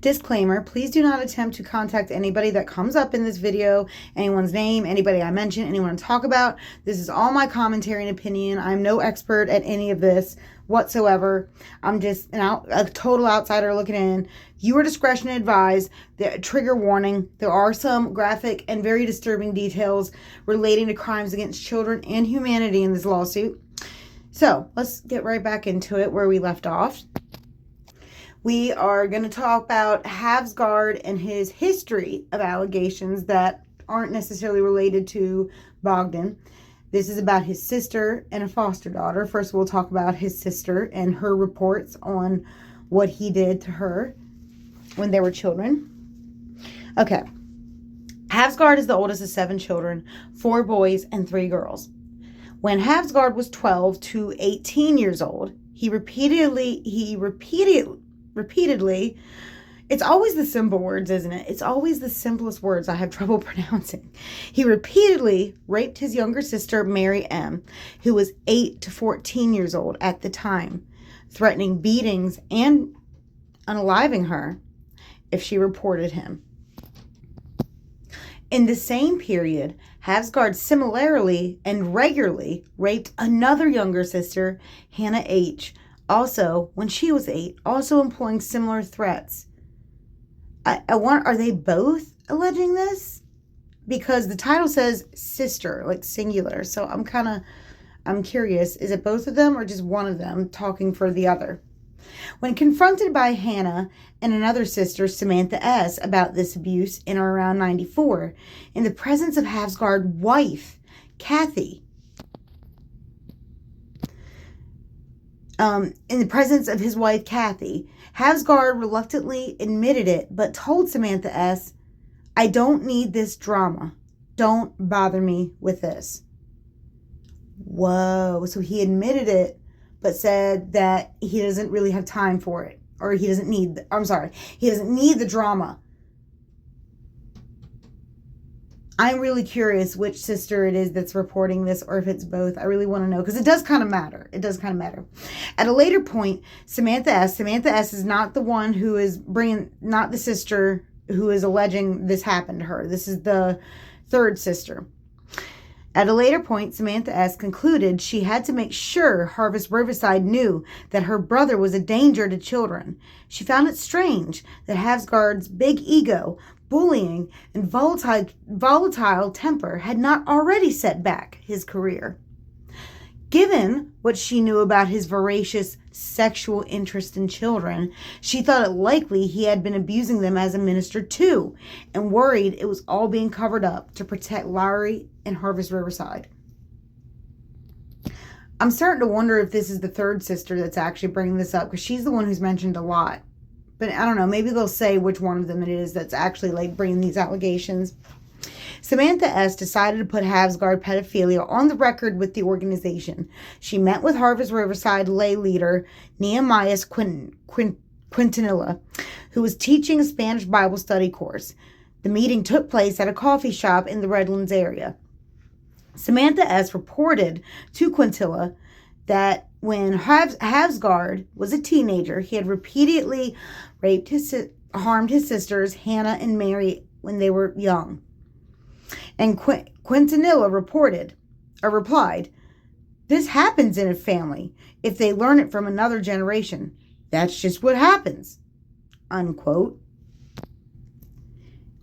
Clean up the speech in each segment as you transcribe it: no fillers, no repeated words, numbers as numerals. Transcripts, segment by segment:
Disclaimer, please do not attempt to contact anybody that comes up in this video, anyone's name, anybody I mention, anyone I talk about. This is all my commentary and opinion. I'm no expert at any of this whatsoever. I'm just a total outsider looking in. Viewer discretion advised. The trigger warning. There are some graphic and very disturbing details relating to crimes against children and humanity in this lawsuit. So let's get right back into it where we left off. We are going to talk about Havsgard and his history of allegations that aren't necessarily related to Bogdan. This is about his sister and a foster daughter. First, we'll talk about his sister and her reports on what he did to her when they were children. Okay. Havsgard is the oldest of 7 children, 4 boys and 3 girls. When Havsgard was 12 to 18 years old, he repeatedly, it's always the simple words, isn't it? It's always the simplest words I have trouble pronouncing. He repeatedly raped his younger sister, Mary M., who was 8 to 14 years old at the time, threatening beatings and unaliving her if she reported him. In the same period, Havsgard similarly and regularly raped another younger sister, Hannah H., also when she was 8, also employing similar threats. I wonder, are they both alleging this? Because the title says sister, like singular. So I'm curious, is it both of them or just one of them talking for the other? When confronted by Hannah and another sister, Samantha S., about this abuse in or around 94, in the presence of Havsgard's wife, Kathy, Havsgard reluctantly admitted it, but told Samantha S., "I don't need this drama. Don't bother me with this." Whoa. So he admitted it, but said that he doesn't really have time for it. Or he doesn't need the drama. I'm really curious which sister it is that's reporting this, or if it's both. I really want to know, because it does kind of matter. At a later point, Samantha S. is not the one who is not the sister who is alleging this happened to her. This is the third sister. At a later point, Samantha S. concluded she had to make sure Harvest Riverside knew that her brother was a danger to children. She found it strange that Havsgard's big ego, bullying, and volatile temper had not already set back his career. Given what she knew about his voracious sexual interest in children, she thought it likely he had been abusing them as a minister too, and worried it was all being covered up to protect Lowry and Harvest Riverside. I'm starting to wonder if this is the third sister that's actually bringing this up, because she's the one who's mentioned a lot. But I don't know, maybe they'll say which one of them it is that's actually bringing these allegations. Samantha S. decided to put Havsgard pedophilia on the record with the organization. She met with Harvest Riverside lay leader Nehemiah Quintanilla, who was teaching a Spanish Bible study course. The meeting took place at a coffee shop in the Redlands area. Samantha S. reported to Quintilla that when Havsgard was a teenager, he had repeatedly harmed his sisters, Hannah and Mary, when they were young. And Quintanilla replied, "This happens in a family if they learn it from another generation. That's just what happens," unquote.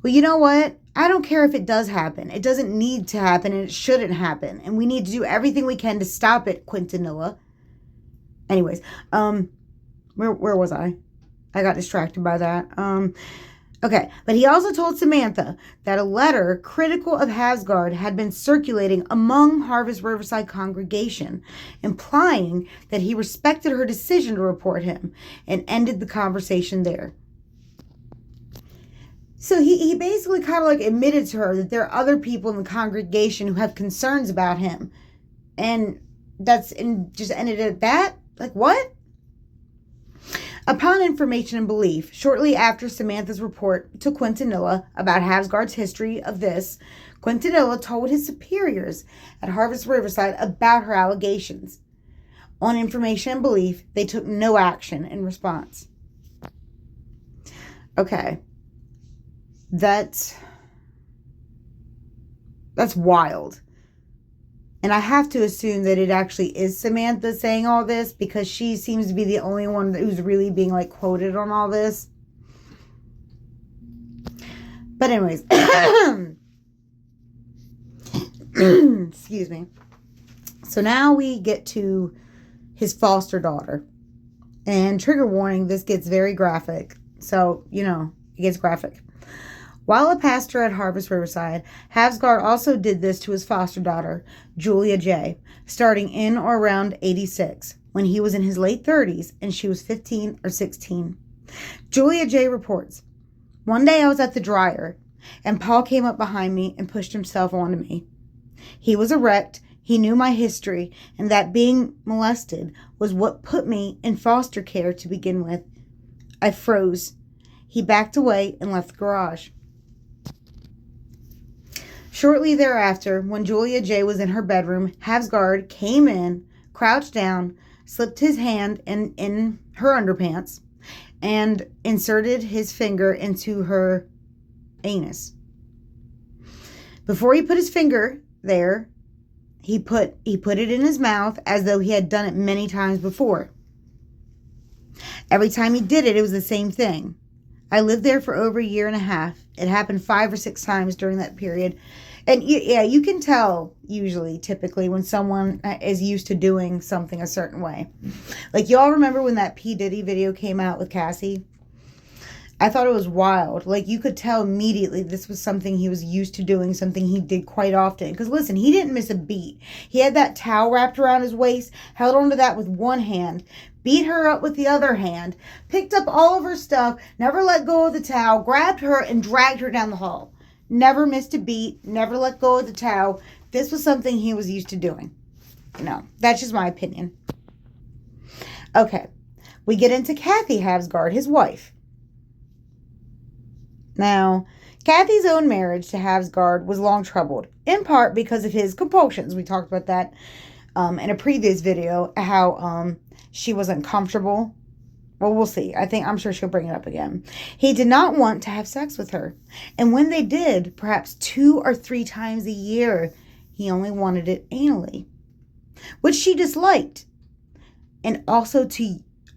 Well, you know what? I don't care if it does happen. It doesn't need to happen, and it shouldn't happen. And we need to do everything we can to stop it, Quintanilla. Anyways, where was I? I got distracted by that. Okay, but he also told Samantha that a letter critical of Havsgard had been circulating among Harvest Riverside congregation, implying that he respected her decision to report him, and ended the conversation there. So he basically kind of admitted to her that there are other people in the congregation who have concerns about him. And just ended at that? What? Upon information and belief, shortly after Samantha's report to Quintanilla about Havsgard's history of this, Quintanilla told his superiors at Harvest Riverside about her allegations. On information and belief, they took no action in response. Okay. That's wild. And I have to assume that it actually is Samantha saying all this, because she seems to be the only one who's really being like quoted on all this. But anyways, excuse me. So now we get to his foster daughter. And trigger warning, this gets very graphic. So, you know, it gets graphic. While a pastor at Harvest Riverside, Havsgard also did this to his foster daughter, Julia J., starting in or around 86, when he was in his late 30s and she was 15 or 16. Julia J. reports, "One day I was at the dryer, and Paul came up behind me and pushed himself onto me. He was erect, he knew my history, and that being molested was what put me in foster care to begin with. I froze. He backed away and left the garage." Shortly thereafter, when Julia J. was in her bedroom, Havsgard came in, crouched down, slipped his hand in her underpants, and inserted his finger into her anus. Before he put his finger there, he put it in his mouth as though he had done it many times before. Every time he did it, it was the same thing. I lived there for over a year and a half. It happened 5 or 6 times during that period. And yeah, you can tell typically when someone is used to doing something a certain way. Like, y'all remember when that P. Diddy video came out with Cassie? I thought it was wild. Like, you could tell immediately this was something he was used to doing, something he did quite often. Because listen, he didn't miss a beat. He had that towel wrapped around his waist, held onto that with one hand, beat her up with the other hand, picked up all of her stuff, never let go of the towel, grabbed her and dragged her down the hall. Never missed a beat, never let go of the towel. This was something he was used to doing. No, that's just my opinion. Okay, we get into Kathy Havsgard, his wife. Now, Kathy's own marriage to Havsgard was long troubled, in part because of his compulsions. We talked about that in a previous video, how she wasn't comfortable. Well, we'll see. I'm sure she'll bring it up again. He did not want to have sex with her. And when they did, perhaps 2 or 3 times a year, he only wanted it anally, which she disliked. And also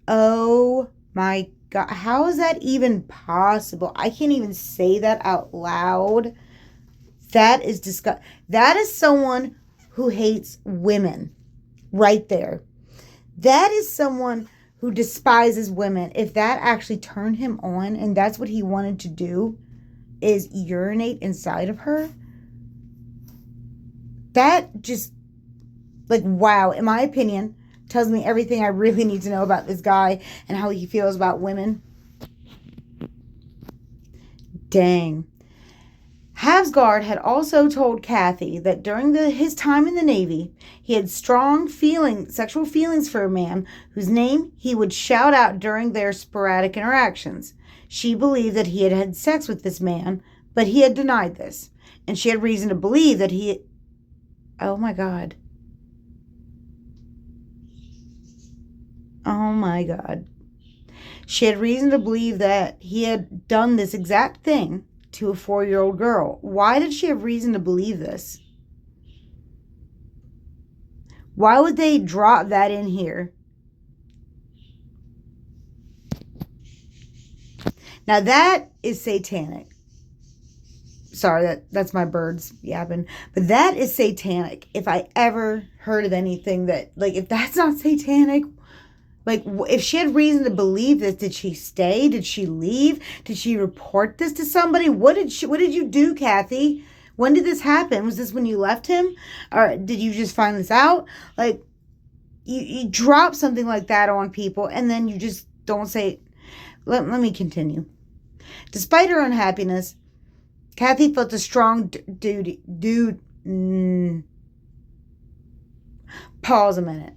oh my God, how is that even possible? I can't even say that out loud. That is disgusting. That is someone who hates women right there. That is someone who despises women. If that actually turned him on and that's what he wanted to do, is urinate inside of her, that just, like, wow, in my opinion, tells me everything I really need to know about this guy and how he feels about women. Dang. Havsgard had also told Kathy that during his time in the Navy, he had strong sexual feelings for a man whose name he would shout out during their sporadic interactions. She believed that he had had sex with this man, but he had denied this, and she had reason to believe that oh my God. Oh my God. She had reason to believe that he had done this exact thing to a 4-year-old girl. Why did she have reason to believe this? Why would they drop that in here? Now that is satanic. Sorry, that's my birds yapping. But that is satanic. If I ever heard of anything that, like, if that's not satanic, like, if she had reason to believe this, did she stay? Did she leave? Did she report this to somebody? What did you do, Kathy? When did this happen? Was this when you left him? Or did you just find this out? Like, you drop something like that on people and then you just don't say, let me continue. Despite her unhappiness, Kathy felt a strong Pause a minute.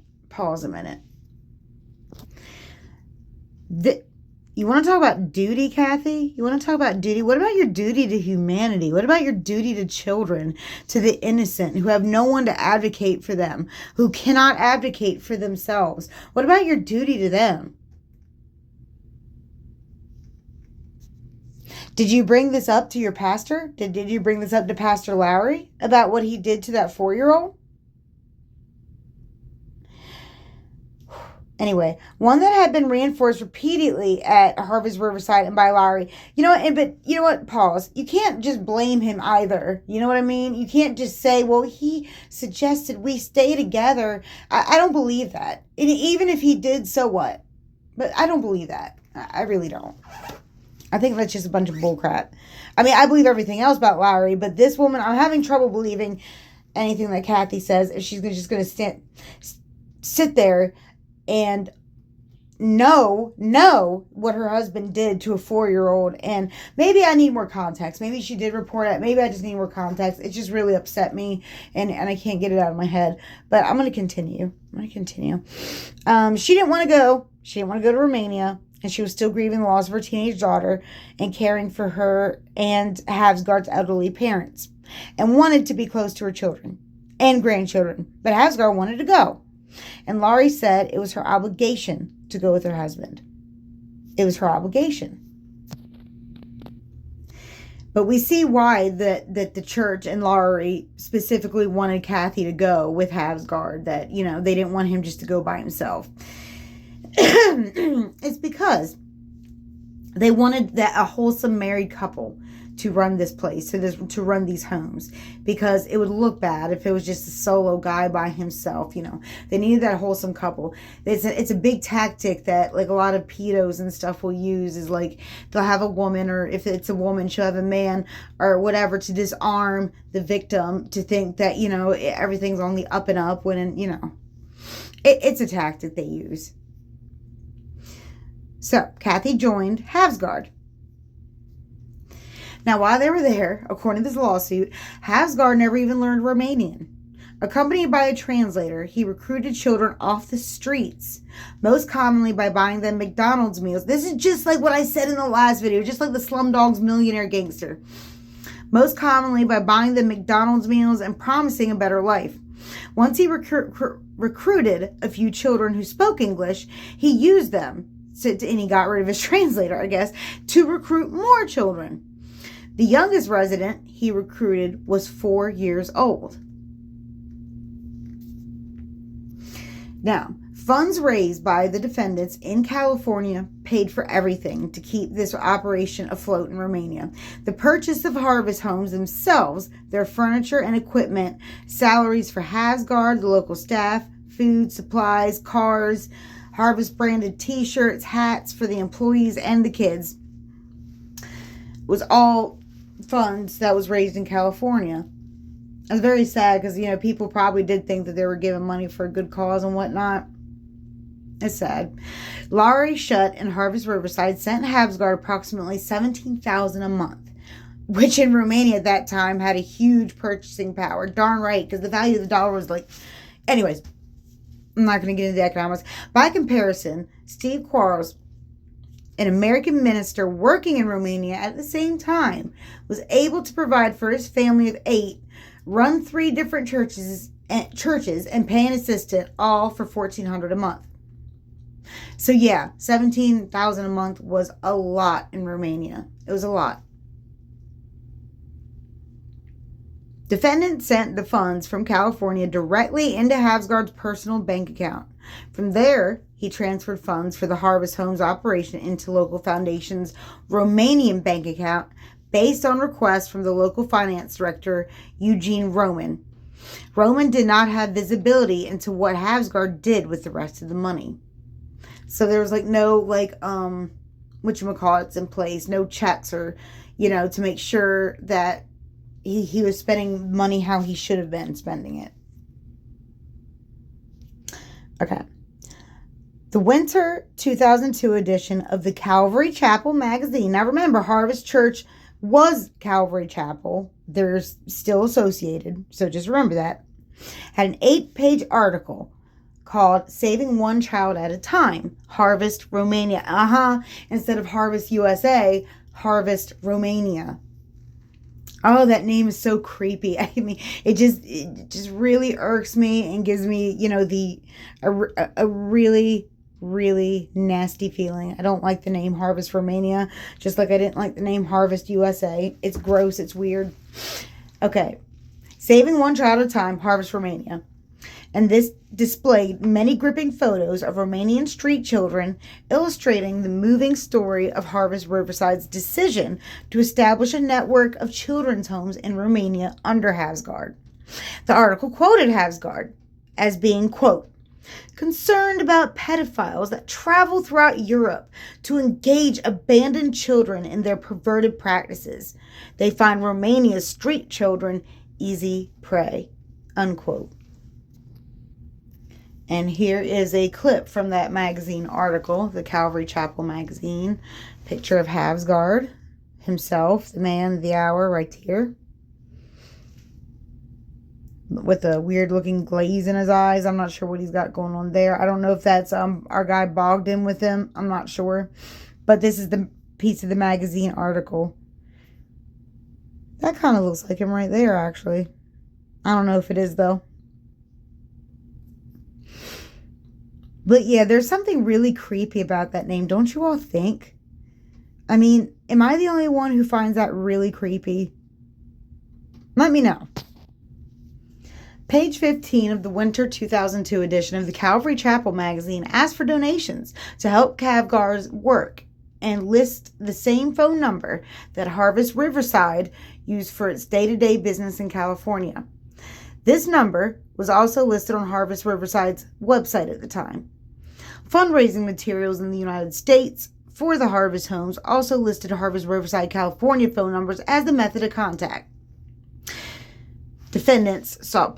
You want to talk about duty, Kathy? You want to talk about duty? What about your duty to humanity? What about your duty to children, to the innocent who have no one to advocate for them, who cannot advocate for themselves? What about your duty to them? Did you bring this up to your pastor? Did you bring this up to Pastor Lowry about what he did to that 4-year-old? Anyway, one that had been reinforced repeatedly at Harvest Riverside and by Lowry. You know what? But you know what? Pause. You can't just blame him either. You know what I mean? You can't just say, well, he suggested we stay together. I don't believe that. And even if he did, so what? But I don't believe that. I really don't. I think that's just a bunch of bullcrap. I mean, I believe everything else about Lowry, but this woman, I'm having trouble believing anything that Kathy says if she's just going to sit there and know what her husband did to a 4-year-old. And maybe I need more context. Maybe she did report it. Maybe I just need more context. It just really upset me, and I can't get it out of my head. But I'm going to continue. She didn't want to go. She didn't want to go to Romania, and she was still grieving the loss of her teenage daughter and caring for her and Havsgard's elderly parents, and wanted to be close to her children and grandchildren. But Havsgard wanted to go. And Laurie said it was her obligation to go with her husband. It was her obligation. But we see why that the church and Laurie specifically wanted Kathy to go with Havsgard. That, you know, they didn't want him just to go by himself. It's because they wanted a wholesome married couple to run this place, to run these homes, because it would look bad if it was just a solo guy by himself. You know, they needed that wholesome couple. It's a big tactic that like a lot of pedos and stuff will use, is like they'll have a woman, or if it's a woman, she'll have a man or whatever, to disarm the victim, to think that, you know, everything's on the up and up, when, you know, it's a tactic they use. So Kathy joined Havsgard. Now, while they were there, according to this lawsuit, Havsgard never even learned Romanian. Accompanied by a translator, he recruited children off the streets, most commonly by buying them McDonald's meals. This is just like what I said in the last video, just like the Slumdog's Millionaire Gangster. Most commonly by buying them McDonald's meals and promising a better life. Once he recruited a few children who spoke English, he used them, and he got rid of his translator, I guess, to recruit more children. The youngest resident he recruited was 4 years old. Now, funds raised by the defendants in California paid for everything to keep this operation afloat in Romania. The purchase of harvest homes themselves, their furniture and equipment, salaries for Havsgard, the local staff, food, supplies, cars, harvest branded t-shirts, hats for the employees and the kids, was all funds that was raised in California. It was very sad because, you know, people probably did think that they were giving money for a good cause and whatnot. It's sad. Laurie Shutt and Harvest Riverside sent Havsgard approximately $17,000 a month, which in Romania at that time had a huge purchasing power. Darn right, because the value of the dollar was like... Anyways, I'm not going to get into the economics. By comparison, Steve Quarles, an American minister working in Romania at the same time, was able to provide for his family of 8, run 3 different churches, and pay an assistant, all for $1,400 a month. So yeah, $17,000 a month was a lot in Romania. It was a lot. Defendant sent the funds from California directly into Havsgard's personal bank account. From there, he transferred funds for the Harvest Homes operation into local foundation's Romanian bank account based on requests from the local finance director, Eugene Roman. Roman did not have visibility into what Havsgard did with the rest of the money. So there was like no whatchamacallits in place, no checks or, you know, to make sure that he was spending money how he should have been spending it. Okay. The winter 2002 edition of the Calvary Chapel magazine. Now remember, Harvest Church was Calvary Chapel. They're still associated, so just remember that. Had an 8-page article called Saving One Child at a Time, Harvest Romania. Instead of Harvest USA, Harvest Romania. Oh, that name is so creepy. I mean, it just really irks me and gives me, you know, a really really nasty feeling. I don't like the name Harvest Romania, just like I didn't like the name Harvest USA. It's gross. It's weird. Okay. Saving one child at a time, Harvest Romania. And this displayed many gripping photos of Romanian street children, illustrating the moving story of Harvest Riverside's decision to establish a network of children's homes in Romania under Havsgard. The article quoted Havsgard as being, quote, concerned about pedophiles that travel throughout Europe to engage abandoned children in their perverted practices. They find Romania's street children easy prey, unquote. And here is a clip from that magazine article, the Calvary Chapel magazine. Picture of Havsgard himself, the man of the hour right here. With a weird looking glaze in his eyes. I'm not sure what he's got going on there. I don't know if that's our guy Bogdan with him. I'm not sure. But this is the piece of the magazine article. That kind of looks like him right there, actually. I don't know if it is, though. But yeah, there's something really creepy about that name. Don't you all think? I mean, am I the only one who finds that really creepy? Let me know. Page 15 of the winter 2002 edition of the Calvary Chapel magazine asked for donations to help Havsgard's work and list the same phone number that Harvest Riverside used for its day-to-day business in California. This number was also listed on Harvest Riverside's website at the time. Fundraising materials in the United States for the Harvest homes also listed Harvest Riverside, California phone numbers as the method of contact. Defendants sought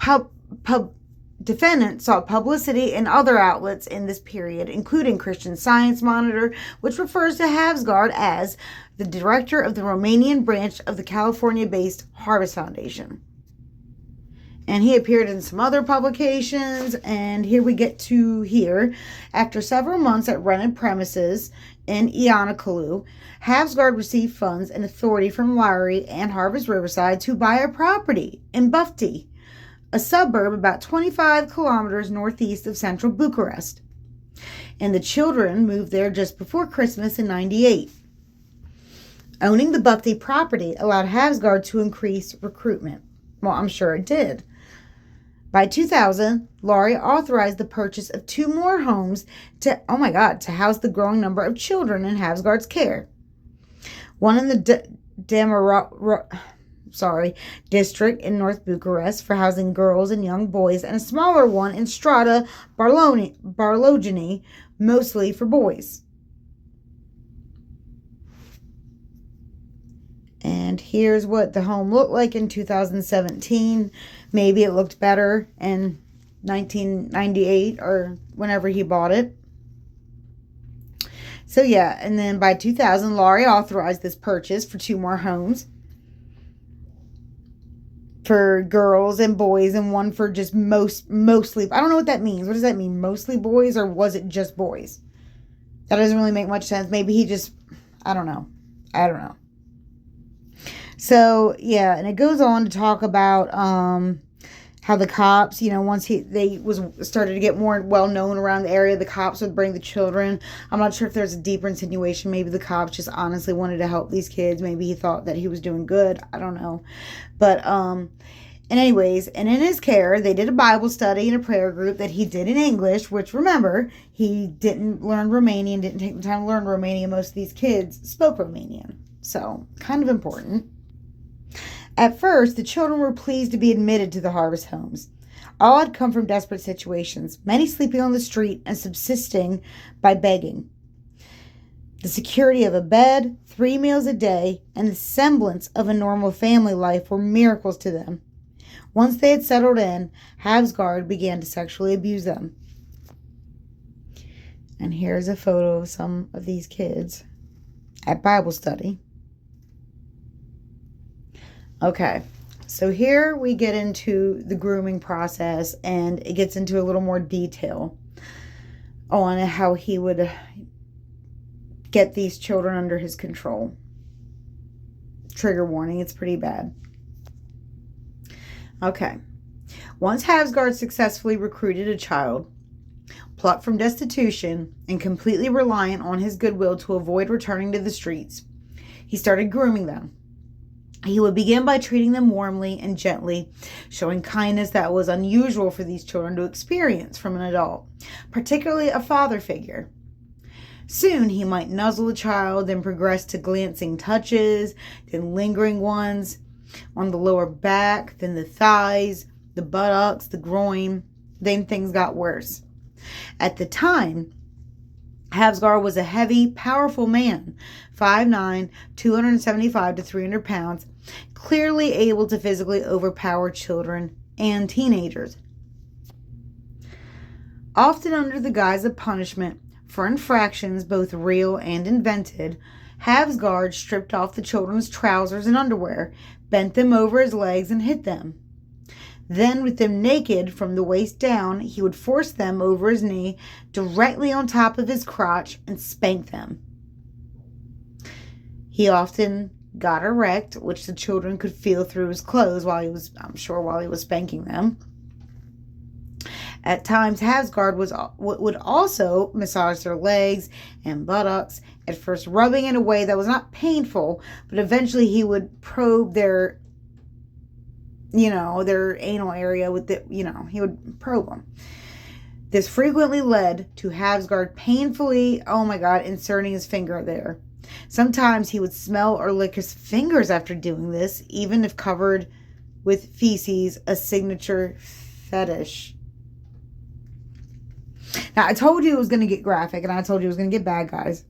publicity in other outlets in this period, including Christian Science Monitor, which refers to Havsgard as the director of the Romanian branch of the California-based Harvest Foundation. And he appeared in some other publications, and here we get to here. After several months at rented premises in Ianakalu, Havsgard received funds and authority from Lowry and Harvest Riverside to buy a property in Bufti, a suburb about 25 kilometers northeast of central Bucharest. And the children moved there just before Christmas in '98. Owning the Bufti property allowed Havsgard to increase recruitment. Well, I'm sure it did. By 2000, Laurie authorized the purchase of 2 more homes to house the growing number of children in Havsgard's care. One in the district in North Bucharest for housing girls and young boys, and a smaller one in Strada Barlogini, mostly for boys. And here's what the home looked like in 2017. Maybe it looked better in 1998 or whenever he bought it. So yeah, and then by 2000, Laurie authorized this purchase for 2 more homes for girls and boys, and one for just mostly. I don't know what that means. What does that mean? Mostly boys, or was it just boys? That doesn't really make much sense. Maybe he just, I don't know. So, yeah, and it goes on to talk about how the cops, once they started to get more well-known around the area, the cops would bring the children. I'm not sure if there's a deeper insinuation. Maybe the cops just honestly wanted to help these kids. Maybe he thought that he was doing good. I don't know. But, and anyways, and in his care, they did a Bible study and a prayer group that he did in English, which, remember, he didn't learn Romanian, didn't take the time to learn Romanian. Most of these kids spoke Romanian. So, kind of important. At first, the children were pleased to be admitted to the Harvest homes. All had come from desperate situations, many sleeping on the street and subsisting by begging. The security of a bed, 3 meals a day, and the semblance of a normal family life were miracles to them. Once they had settled in, Havsgard began to sexually abuse them. And here's a photo of some of these kids at Bible study. Okay, so here we get into the grooming process, and it gets into a little more detail on how he would get these children under his control. Trigger warning, it's pretty bad. Okay, once Havsgard successfully recruited a child, plucked from destitution and completely reliant on his goodwill to avoid returning to the streets, he started grooming them. He would begin by treating them warmly and gently, showing kindness that was unusual for these children to experience from an adult, particularly a father figure. Soon he might nuzzle a child, then progress to glancing touches, then lingering ones on the lower back, then the thighs, the buttocks, the groin. Then things got worse. At the time, Havsgard was a heavy, powerful man, 5'9", 275 to 300 pounds, clearly able to physically overpower children and teenagers. Often under the guise of punishment for infractions both real and invented, Havsgard stripped off the children's trousers and underwear, bent them over his legs, and hit them. Then, with them naked from the waist down, he would force them over his knee directly on top of his crotch and spank them. He often got erect, which the children could feel through his clothes while he was spanking them. At times, Havsgard would also massage their legs and buttocks, at first rubbing in a way that was not painful, but eventually he would probe their anal area with he would probe them. This frequently led to Havsgard painfully, inserting his finger there. Sometimes he would smell or lick his fingers after doing this, even if covered with feces, a signature fetish. Now, I told you it was going to get graphic, and I told you it was going to get bad, guys.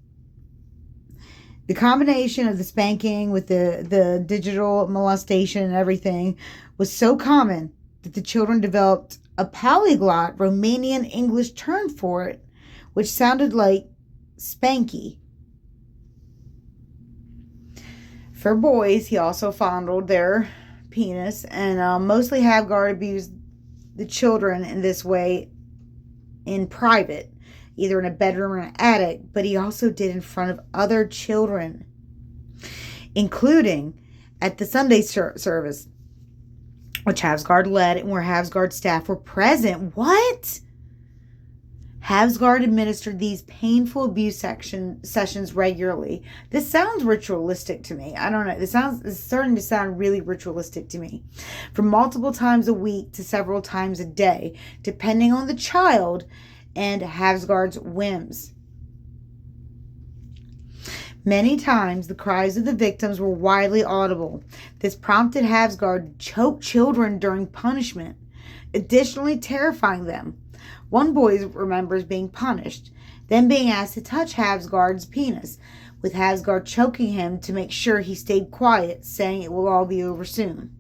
The combination of the spanking with the digital molestation and everything was so common that the children developed a polyglot Romanian English term for it, which sounded like spanky. For boys, he also fondled their penis, and mostly Havgard abused the children in this way in private, either in a bedroom or an attic, but he also did in front of other children, including at the Sunday service, which Havsgard led and where Havsgard staff were present. What? Havsgard administered these painful abuse sessions regularly. This sounds ritualistic to me. I don't know. It's starting to sound really ritualistic to me. From multiple times a week to several times a day, depending on the child and Havsgard's whims. Many times, the cries of the victims were widely audible. This prompted Havsgard to choke children during punishment, additionally terrifying them. One boy remembers being punished, then being asked to touch Havsgard's penis, with Havsgard choking him to make sure he stayed quiet, saying it will all be over soon.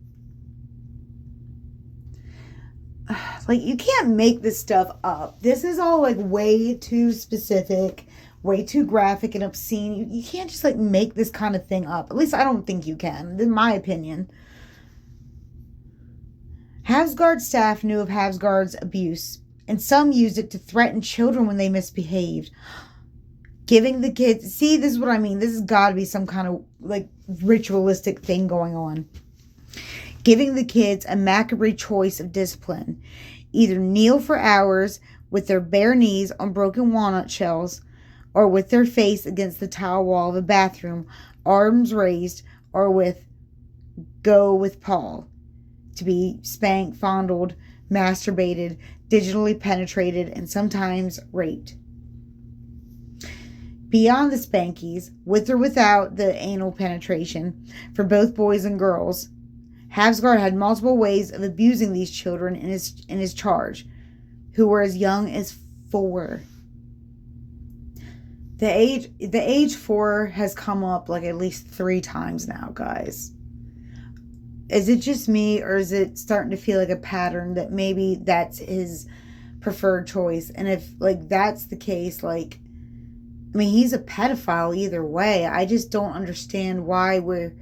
Like, you can't make this stuff up. This is all, like, way too specific, way too graphic and obscene. You can't just, like, make this kind of thing up. At least I don't think you can, in my opinion. Havsgard's staff knew of Havsgard's abuse, and some used it to threaten children when they misbehaved. Giving the kids... See, this is what I mean. This has got to be some kind of, like, ritualistic thing going on. Giving the kids a macabre choice of discipline. Either kneel for hours with their bare knees on broken walnut shells, or with their face against the tile wall of a bathroom, arms raised, or with go with Paul. To be spanked, fondled, masturbated, digitally penetrated, and sometimes raped. Beyond the spankies, with or without the anal penetration, for both boys and girls, Havsgard had multiple ways of abusing these children in his charge, who were as young as 4. The age 4 has come up like at least 3 times now, guys. Is it just me, or is it starting to feel like a pattern that maybe that's his preferred choice? And if, like, that's the case, like, I mean, he's a pedophile either way. I just don't understand why we're...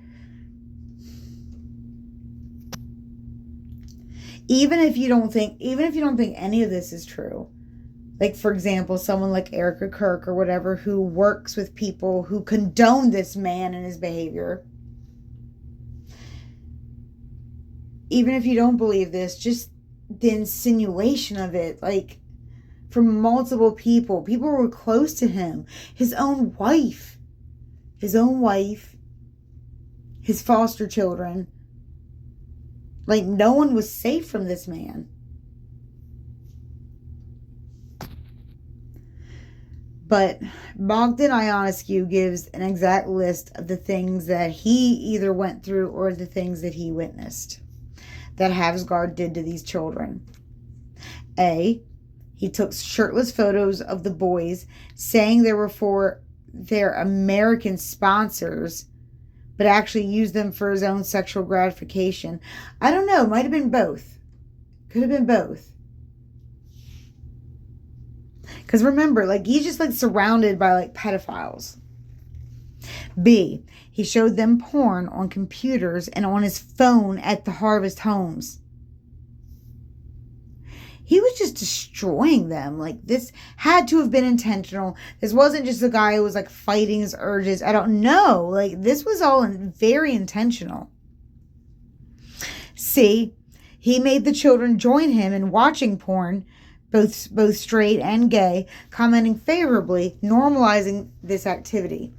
Even if you don't think any of this is true. Like, for example, someone like Erica Kirk or whatever, who works with people who condone this man and his behavior. Even if you don't believe this, just the insinuation of it, like, from multiple people. People were close to him. His own wife, his foster children. Like, no one was safe from this man. But Bogdan Ionescu gives an exact list of the things that he either went through or the things that he witnessed that Havsgård did to these children. A, he took shirtless photos of the boys, saying they were for their American sponsors, but actually used them for his own sexual gratification. I don't know. Might have been both. Could have been both. Because remember, like, he's just, like, surrounded by, like, pedophiles. B, he showed them porn on computers and on his phone at the Harvest homes. He was just destroying them. Like, this had to have been intentional. This wasn't just a guy who was, like, fighting his urges. I don't know. Like, this was all very intentional. C, he made the children join him in watching porn, both straight and gay, commenting favorably, normalizing this activity.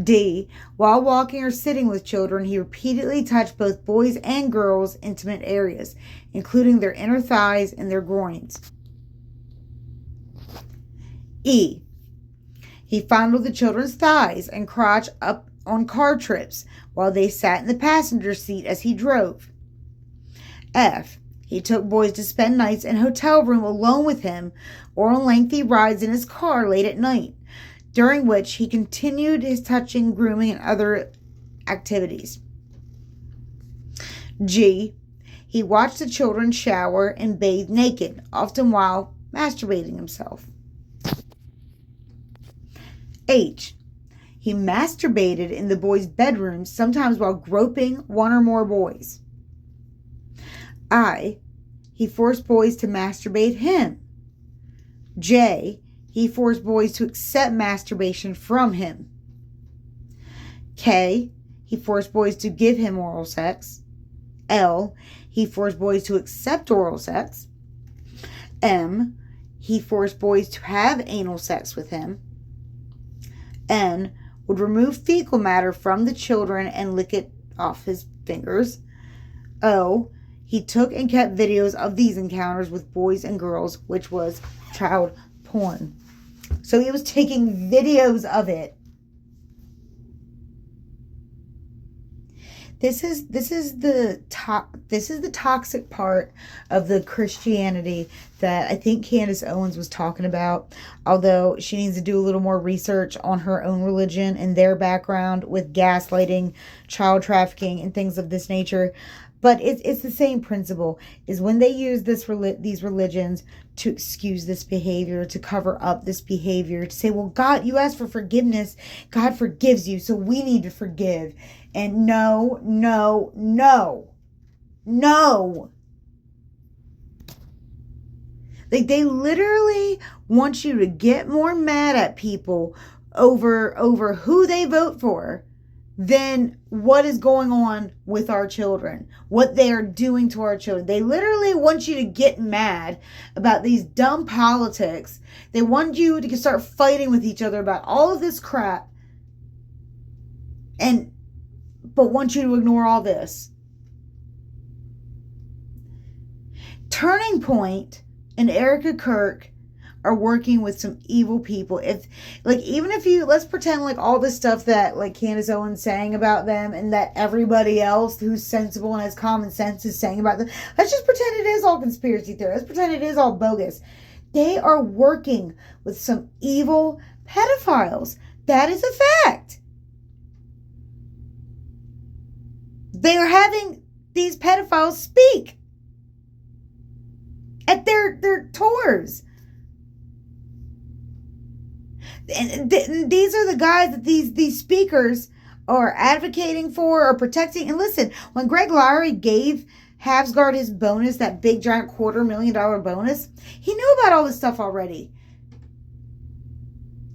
D, while walking or sitting with children, he repeatedly touched both boys' and girls' intimate areas, including their inner thighs and their groins. E, he fondled the children's thighs and crotch up on car trips while they sat in the passenger seat as he drove. F, he took boys to spend nights in a hotel room alone with him or on lengthy rides in his car late at night, during which he continued his touching, grooming, and other activities. G, he watched the children shower and bathe naked, often while masturbating himself. H, he masturbated in the boys' bedrooms, sometimes while groping one or more boys. I, he forced boys to masturbate him. J, he forced boys to accept masturbation from him. K, he forced boys to give him oral sex. L, he forced boys to accept oral sex. M, he forced boys to have anal sex with him. N, would remove fecal matter from the children and lick it off his fingers. O, he took and kept videos of these encounters with boys and girls, which was child porn. So he was taking videos of it. This is the toxic part of the Christianity that I think Candace Owens was talking about. Although she needs to do a little more research on her own religion and their background with gaslighting, child trafficking, and things of this nature. But it's the same principle, is when they use these religions to excuse this behavior, to cover up this behavior, to say, well, God, you asked for forgiveness. God forgives you, so we need to forgive. And no. Like, they literally want you to get more mad at people over who they vote for than what is going on with our children, what they are doing to our children. They literally want you to get mad about these dumb politics. They want you to start fighting with each other about all of this crap, but want you to ignore all this. Turning Point and Erica Kirk are working with some evil people. Let's pretend like all this stuff that like Candace Owens saying about them and that everybody else who's sensible and has common sense is saying about them. Let's just pretend it is all conspiracy theory. Let's pretend it is all bogus. They are working with some evil pedophiles. That is a fact. They are having these pedophiles speak at their tours. And these are the guys that these speakers are advocating for or protecting. And listen, when Greg Lowry gave Havsgård his bonus, that big giant $250,000 bonus, he knew about all this stuff already.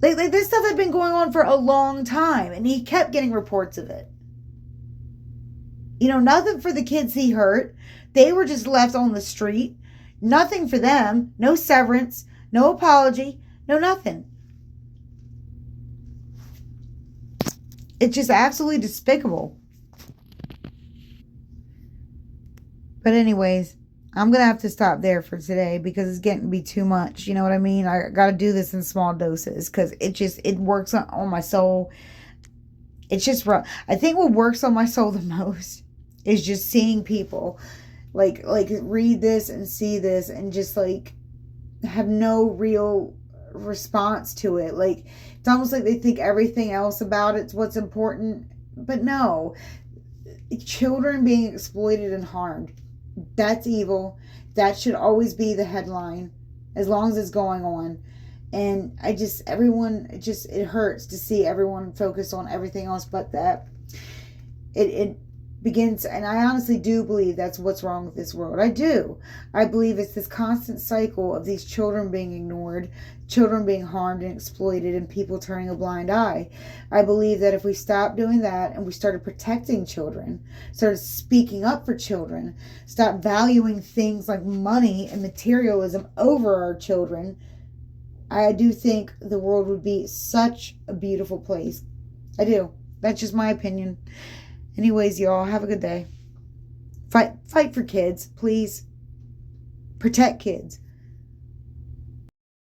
Like this stuff had been going on for a long time, and he kept getting reports of it. You know, nothing for the kids he hurt. They were just left on the street. Nothing for them. No severance. No apology. No nothing. It's just absolutely despicable. But anyways, I'm going to have to stop there for today because it's getting to be too much. You know what I mean? I got to do this in small doses because it works on my soul. It's just rough. I think what works on my soul the most is just seeing people like read this and see this and just like have no real response to it. Like, it's almost like they think everything else about it's what's important. But no, children being exploited and harmed, that's evil. That should always be the headline as long as it's going on. And it hurts to see everyone focus on everything else but that. It begins, and I honestly do believe that's what's wrong with this world. I do. I believe it's this constant cycle of these children being ignored, children being harmed and exploited, and people turning a blind eye. I believe that if we stopped doing that and we started protecting children, started speaking up for children, stopped valuing things like money and materialism over our children, I do think the world would be such a beautiful place. I do. That's just my opinion. Anyways, y'all, have a good day. Fight for kids, please. Protect kids.